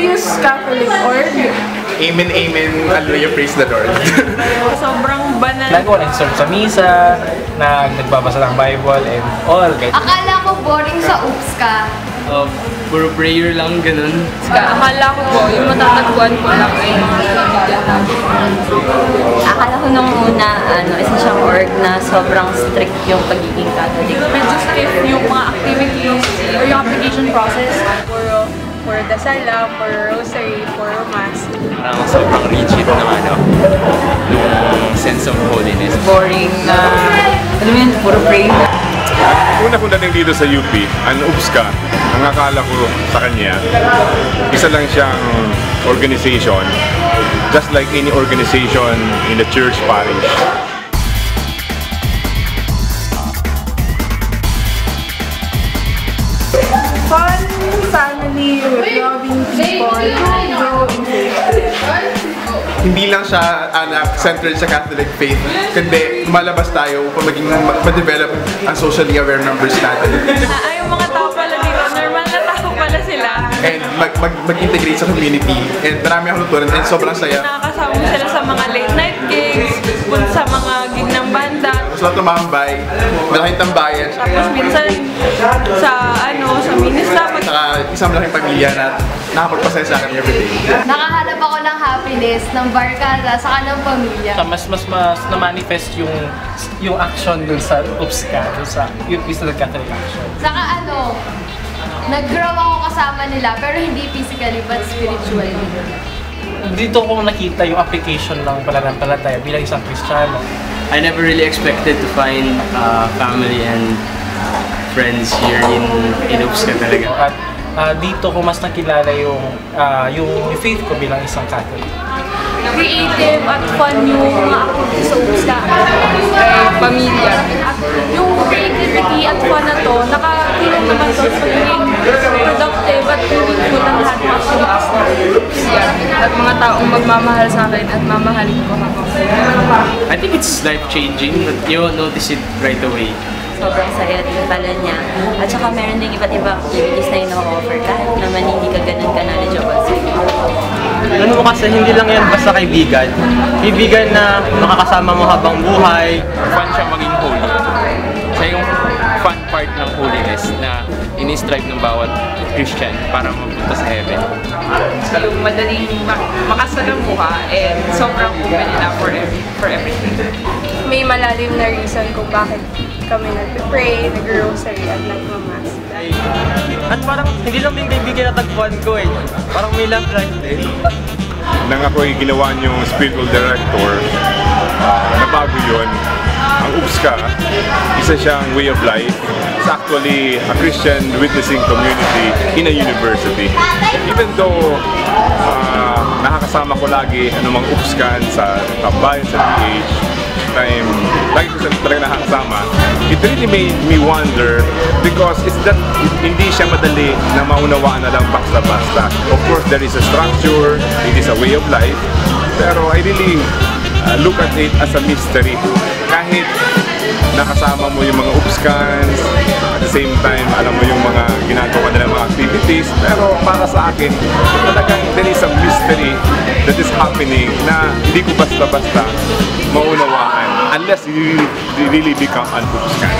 Serious Catholic org. Amen, amen, hallelujah, praise the Lord. Sobrang banal. Nag-serve sa misa, nagbabasa ng Bible and all. Akala ko boring sa UPS ka. Puro prayer lang, ganun. Akala ko po, yung matatagpuan ko lang ay Akala ko nung una, isa siyang org na sobrang strict yung pagiging Catholic. medyo stiff yung mga activities or yung application process. For dasal lang, for rosary, for mass. Parang sobrang rigid ng nung sense of holiness. Boring na, alam mo yun, puro prayer. Una kong dating dito sa UP, ang UPSCA, ang akala ko sa kanya, isa lang siyang organization, just like any organization in the church parish. Fun family with loving people who grow in faith. Hindi lang siya centered sa Catholic faith, kundi malabas tayo upang maging ma-develop ang socially aware members natin. Yung mga tao pala dito, normal na tao pala sila. And mag-integrate sa community. And marami akong natutunan and sobrang saya. Nakakasama mo sila sa mga late night gigs, sa mga gig ng banda. Gusto lang tumambay, malaking tambayan. Tapos minsan sa minister, Saka isang malaking pamilya na nakapagpasaya sa akin everyday. Nakahanap ako ng happiness ng barkada sa kanang pamilya. Mas na-manifest yung action dun sa UPSCA, dun sa Episcopal Catholic Action. Saka nag-grow ako kasama nila pero hindi physically but spiritually. Dito ko nakita yung application ng pananampalataya bilang isang Kristiyano. I never really expected to find family and friends here in UPSCA talaga. At dito ko mas nakilala yung faith ko bilang isang Catholic. creative at fun yung mga activities sa UPSCA. Pamilya. At yung creativity at fun na to, nakatulong naman to sa pagiging productive at meaningful ang lahat ng activities na UPSCA. At mga taong magmamahal sa akin at mamahalin ko. I think it's life-changing, but you won't notice it right away. Sobrang saya din pala niya. At saka meron din iba't ibang activities na ino-offer kahit naman hindi ka ganun ka-knowledgeable. Ano mo kasi, hindi lang yan basta kaibigan. Kaibigan na makakasama mo habang buhay. Fun siya maging holy. Siya yung fun part ng holiness na ini-strive ng bawat Christian para mapunta sa heaven. Yung madaling makasalamuha and sobrang open nila for everything. May malalim na reason kung bakit kami nag-pray, nag-rosary, at nag-mamas. At parang hindi lang din kaibigan na tagpuan ko eh. Parang may love life din. Nang ako ay ginawa niyong spiritual director, nabago yun. Ang UPSCA, isa siyang way of life. It's actually a Christian witnessing community in a university. Even though nakakasama ko lagi anumang UPSCA sa tambayan, sa PH, lagi ko talaga nakakasama, it really made me wonder because hindi siya madali na maunawaan na lang basta-basta. Of course, there is a structure, it is a way of life, pero I really look at it as a mystery. Kahit nakasama mo yung mga UPSCANs, at the same time, alam mo yung mga ginagawa nilang mga activities, pero para sa akin, talagang there is a mystery that is happening na hindi ko basta-basta maunawaan unless you really become an UPSCAN.